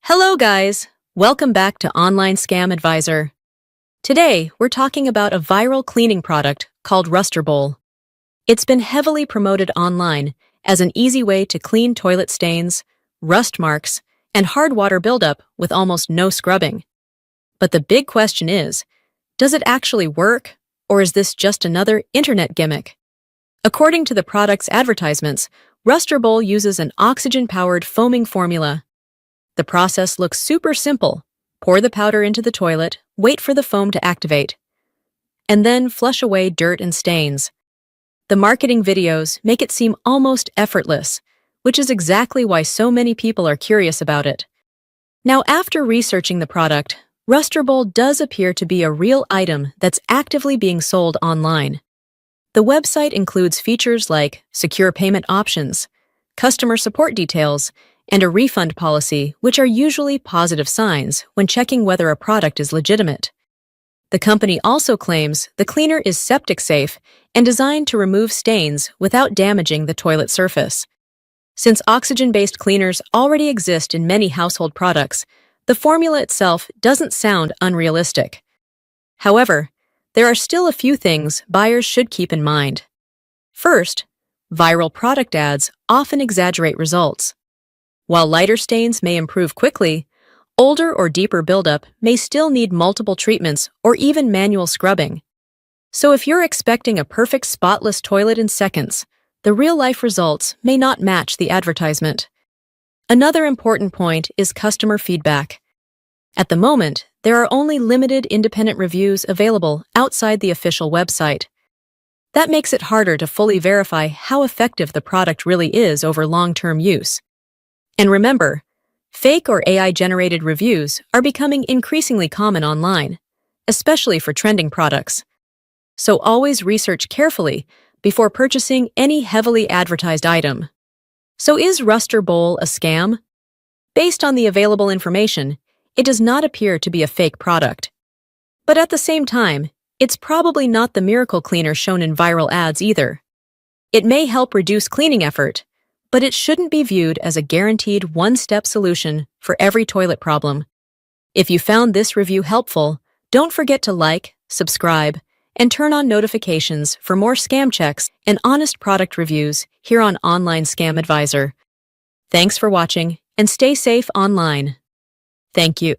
Hello guys! Welcome back to Online Scam Advisor. Today, we're talking about a viral cleaning product called Restora Bowl. It's been heavily promoted online as an easy way to clean toilet stains, rust marks, and hard water buildup with almost no scrubbing. But the big question is, does it actually work, or is this just another internet gimmick? According to the product's advertisements, Restora Bowl uses an oxygen-powered foaming formula. The process looks super simple. Pour the powder into the toilet, wait for the foam to activate, and then flush away dirt and stains. The marketing videos make it seem almost effortless, which is exactly why so many people are curious about it. Now, after researching the product, Restora Bowl does appear to be a real item that's actively being sold online. The website includes features like secure payment options, customer support details, and a refund policy, which are usually positive signs when checking whether a product is legitimate. The company also claims the cleaner is septic safe and designed to remove stains without damaging the toilet surface. Since oxygen-based cleaners already exist in many household products, the formula itself doesn't sound unrealistic. However, there are still a few things buyers should keep in mind. First, viral product ads often exaggerate results. While lighter stains may improve quickly, older or deeper buildup may still need multiple treatments or even manual scrubbing. So if you're expecting a perfect spotless toilet in seconds, the real-life results may not match the advertisement. Another important point is customer feedback. At the moment, there are only limited independent reviews available outside the official website. That makes it harder to fully verify how effective the product really is over long-term use. And remember, fake or AI-generated reviews are becoming increasingly common online, especially for trending products. So always research carefully before purchasing any heavily advertised item. So is Restora Bowl a scam? Based on the available information, it does not appear to be a fake product. But at the same time, it's probably not the miracle cleaner shown in viral ads either. It may help reduce cleaning effort, but it shouldn't be viewed as a guaranteed one-step solution for every toilet problem. If you found this review helpful, don't forget to like, subscribe, and turn on notifications for more scam checks and honest product reviews here on Online Scam Advisor. Thanks for watching, and stay safe online. Thank you.